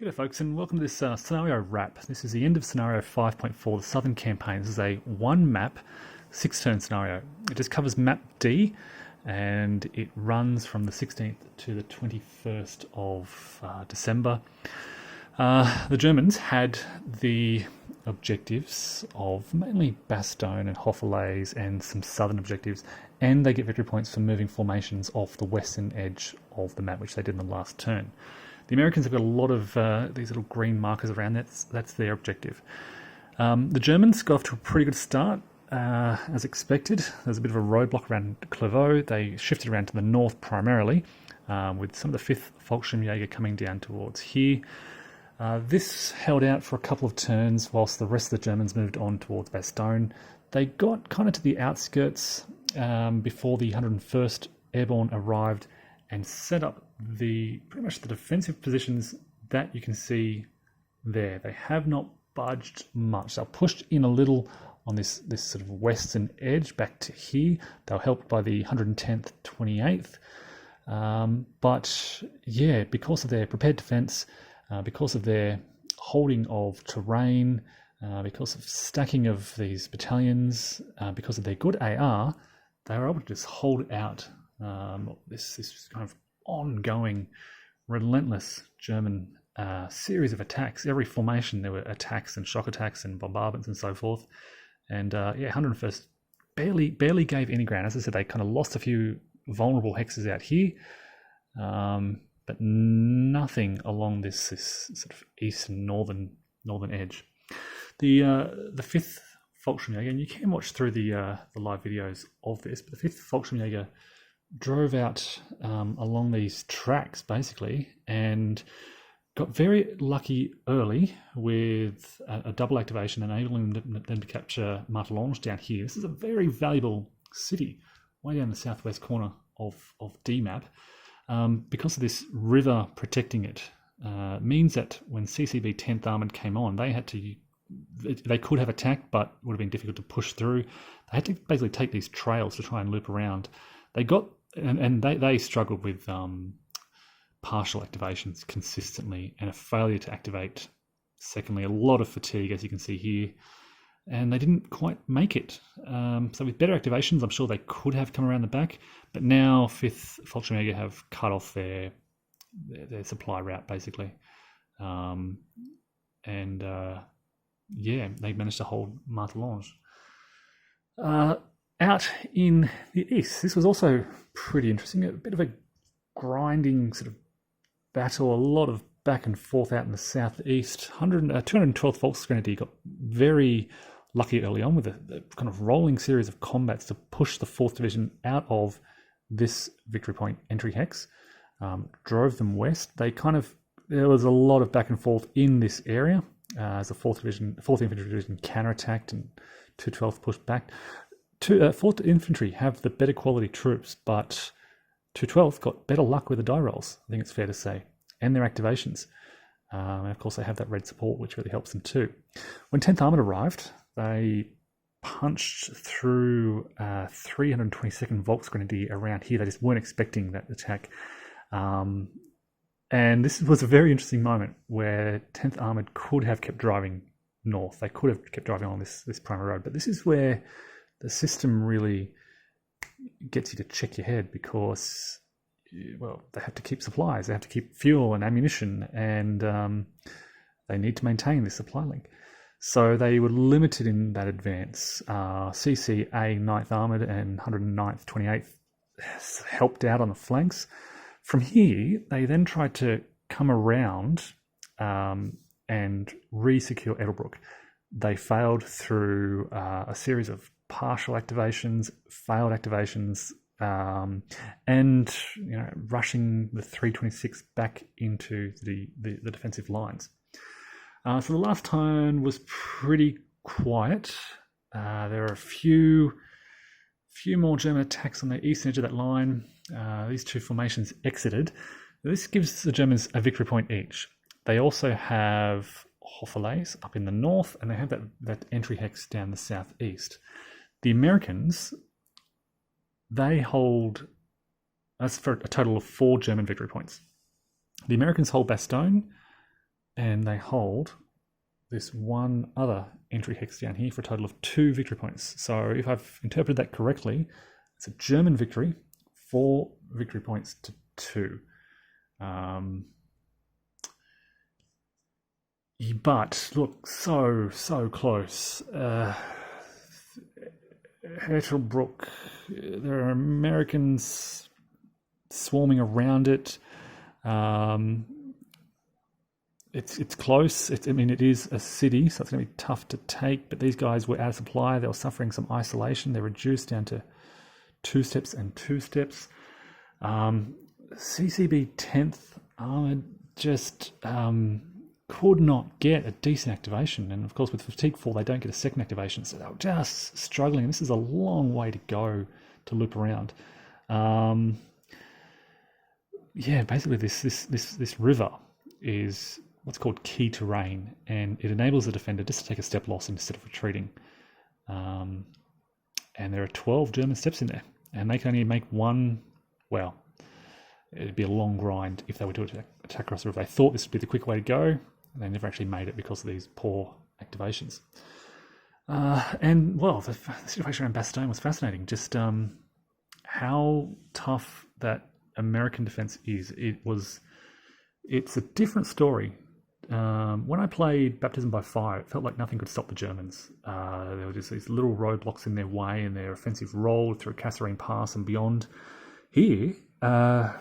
G'day folks, and welcome to this scenario wrap. This is the end of scenario 5.4, the Southern Campaign. This is a one map, 6-turn scenario. It just covers map D, and it runs from the 16th to the 21st of December. The Germans had the objectives of mainly Bastogne and Hoffelays and some southern objectives, and they get victory points for moving formations off the western edge of the map, which they did in the last turn. The Americans have got a lot of these little green markers around. That's their objective. The Germans got off to a pretty good start, as expected. There's a bit of a roadblock around Clairvaux. They shifted around to the north primarily, with some of the 5th Fallschirmjäger coming down towards here. This held out for a couple of turns whilst the rest of the Germans moved on towards Bastogne. They got kind of to the outskirts before the 101st Airborne arrived and set up pretty much the defensive positions that you can see there. They have not budged much. They're pushed in a little on this sort of western edge back to here. They're helped by the 110th, 28th. But yeah, because of their prepared defense, because of their holding of terrain, because of stacking of these battalions, because of their good AR, they were able to just hold out this kind of ongoing, relentless German series of attacks. Every formation there were attacks and shock attacks and bombardments and so forth. And 101st barely gave any ground. As I said, they kind of lost a few vulnerable hexes out here, but nothing along this sort of east and northern edge. The 5th Fallschirmjäger, and you can watch through the live videos of this, but the 5th Fallschirmjäger drove out along these tracks basically and got very lucky early with a double activation, enabling them to capture Martelange down here. This is a very valuable city way down the southwest corner of DMAP. Because of this river protecting it, means that when CCB 10th Armoured came on, they could have attacked, but it would have been difficult to push through. They had to basically take these trails to try and loop around. They got and they struggled with partial activations consistently and a failure to activate. Secondly, a lot of fatigue, as you can see here, and they didn't quite make it. So with better activations, I'm sure they could have come around the back, but now 5th Fallschirmjäger have cut off their supply route basically, and they managed to hold Martelange. Out in the east, this was also pretty interesting. A bit of a grinding sort of battle, a lot of back and forth out in the southeast. 212th Volksgrenadier got very lucky early on with a kind of rolling series of combats to push the 4th Division out of this victory point entry hex, drove them west. There was a lot of back and forth in this area as the 4th Infantry Division counterattacked and 212th pushed back. 4th Infantry have the better quality troops, but 212th got better luck with the die rolls, I think it's fair to say, and their activations. And of course, they have that red support, which really helps them too. When 10th Armoured arrived, they punched through 322nd Volksgrenadier around here. They just weren't expecting that attack. And this was a very interesting moment where 10th Armoured could have kept driving north. They could have kept driving along this primary road. But this is where the system really gets you to check your head, because, well, they have to keep supplies, they have to keep fuel and ammunition, and they need to maintain this supply link. So they were limited in that advance. CCA 9th Armoured and 109th, 28th helped out on the flanks. From here, they then tried to come around and re-secure Edelbrook. They failed through a series of partial activations, failed activations, and rushing the 326 back into the defensive lines. So the last turn was pretty quiet. There are a few more German attacks on the eastern edge of that line. These two formations exited. This gives the Germans a victory point each. They also have Hoffelays up in the north, and they have that entry hex down the southeast. The Americans, they hold, that's for a total of 4 German victory points. The Americans hold Bastogne, and they hold this one other entry hex down here for a total of 2 victory points. So if I've interpreted that correctly, it's a German victory, 4 victory points to 2. But look, so close. Hertelbrook, there are Americans swarming around it. It's close. It is a city, so it's going to be tough to take. But these guys were out of supply. They were suffering some isolation. They're reduced down to 2 steps and 2 steps. CCB 10th Armoured just could not get a decent activation. And of course, with Fatigue 4, they don't get a second activation. So they were just struggling. And this is a long way to go to loop around. Basically this river is what's called key terrain, and it enables the defender just to take a step loss instead of retreating. And there are 12 German steps in there, and they can only make one. Well, it'd be a long grind if they were to attack across the river. They thought this would be the quick way to go, and they never actually made it because of these poor activations. The situation around Bastogne was fascinating. Just how tough that American defense is. It's a different story. When I played Baptism by Fire, it felt like nothing could stop the Germans. There were just these little roadblocks in their way, and their offensive roll through Kasserine Pass and beyond. Here, I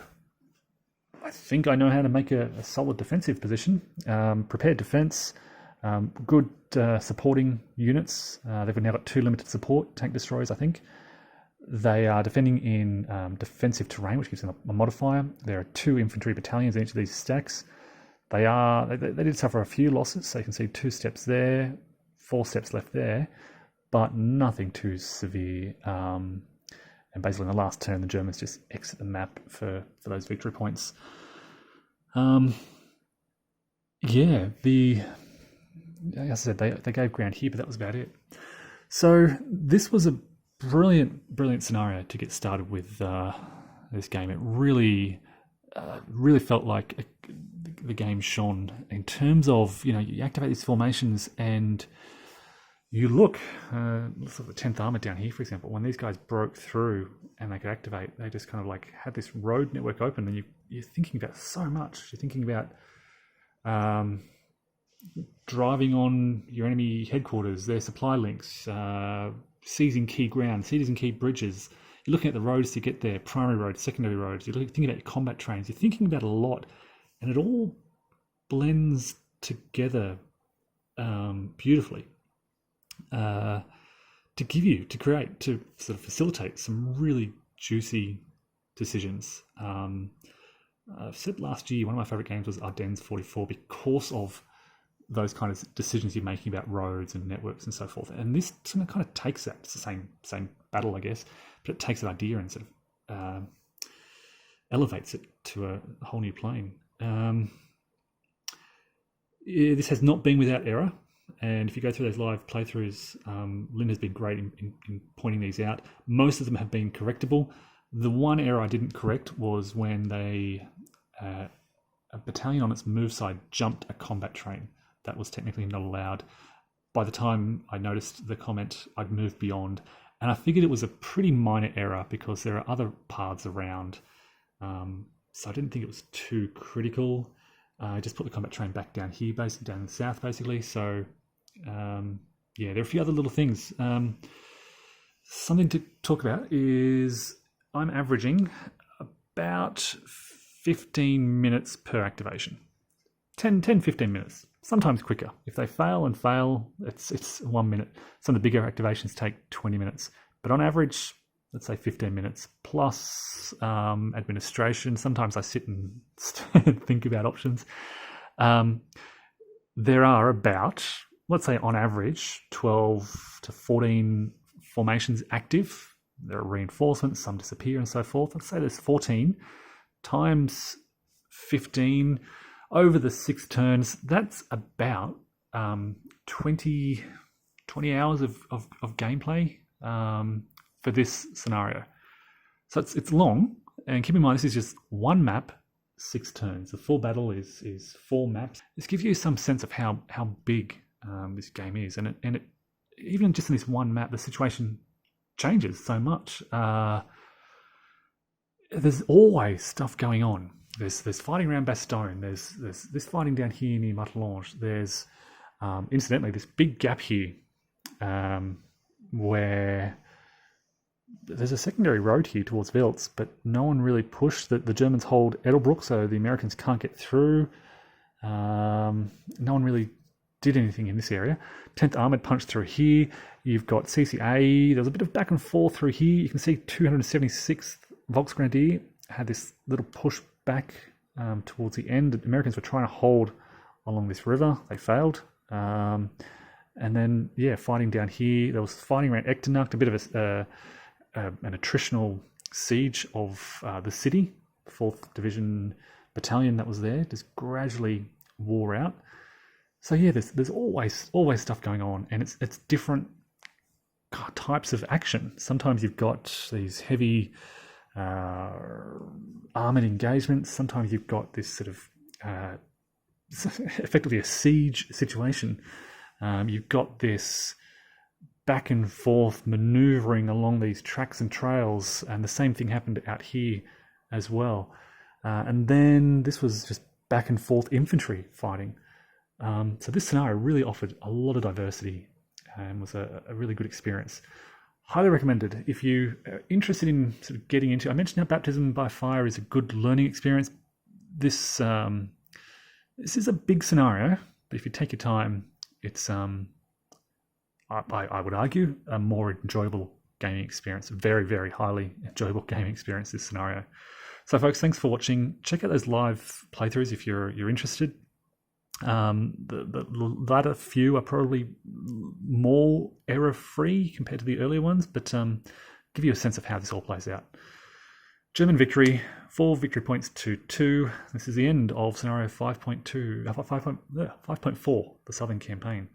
think I know how to make a solid defensive position. Prepared defense, good supporting units. They've now got 2 limited support tank destroyers, I think. They are defending in defensive terrain, which gives them a modifier. There are 2 infantry battalions in each of these stacks. They did suffer a few losses, so you can see 2 steps there, 4 steps left there, but nothing too severe. And basically in the last turn, the Germans just exit the map for those victory points. Like I said, they gave ground here, but that was about it. So this was a brilliant scenario to get started with this game. It really felt like the game shone in terms of, you activate these formations and you look at the 10th Armour down here, for example. When these guys broke through and they could activate, they just kind of like had this road network open, and you're thinking about so much. You're thinking about driving on your enemy headquarters, their supply links, seizing key ground, seizing key bridges. You're looking at the roads to get there, primary roads, secondary roads. You're thinking about your combat trains. You're thinking about a lot, and it all blends together beautifully to create, to sort of facilitate some really juicy decisions. I've said last year, one of my favorite games was Ardennes 44 because of those kind of decisions you're making about roads and networks and so forth. And this kind of takes that. It's the same battle, I guess, but it takes that idea and sort of elevates it to a whole new plane. This has not been without error. And if you go through those live playthroughs, Lynn has been great in pointing these out. Most of them have been correctable. The one error I didn't correct was when a battalion on its move side jumped a combat train. That was technically not allowed. By the time I noticed the comment, I'd moved beyond. And I figured it was a pretty minor error because there are other paths around. So I didn't think it was too critical. I just put the combat train back down here, down in the south, basically. So, there are a few other little things. Something to talk about is I'm averaging about 15 minutes per activation. 10-15 minutes, sometimes quicker. If they fail, it's 1 minute. Some of the bigger activations take 20 minutes. But on average, let's say 15 minutes plus administration. Sometimes I sit and think about options. There are about, let's say on average, 12 to 14 formations active. There are reinforcements, some disappear and so forth. Let's say there's 14 times 15 over the 6 turns. That's about 20 hours of gameplay for this scenario. So it's long, and keep in mind this is just one map, 6 turns. The full battle is 4 maps. This gives you some sense of how big this game is, and it even just in this one map, the situation changes so much. There's always stuff going on. There's fighting around Bastogne. There's this fighting down here near Matelange. There's incidentally this big gap here where there's a secondary road here towards Wiltz, but no one really pushed. The Germans hold Edelbruck, so the Americans can't get through. No one really did anything in this area. 10th Armoured punched through here. You've got CCA. There's a bit of back and forth through here. You can see 276th Volksgrenadier had this little push back towards the end. The Americans were trying to hold along this river. They failed. And then, fighting down here. There was fighting around Echternacht, a bit of an attritional siege of the city. 4th Division Battalion that was there just gradually wore out. So there's always stuff going on, and it's different types of action. Sometimes you've got these heavy armoured engagements. Sometimes you've got this sort of effectively a siege situation. You've got this back and forth manoeuvring along these tracks and trails, and the same thing happened out here as well. And then this was just back and forth infantry fighting. So this scenario really offered a lot of diversity and was a really good experience. Highly recommended if you are interested in sort of getting into. I mentioned how baptism by fire is a good learning experience. This is a big scenario, but if you take your time, it's I would argue a more enjoyable gaming experience. Very, very highly enjoyable gaming experience, this scenario. So folks, thanks for watching. Check out those live playthroughs if you're interested. The latter few are probably more error-free compared to the earlier ones, but give you a sense of how this all plays out. German victory, 4 victory points to 2. This is the end of scenario 5.4, the Southern Campaign.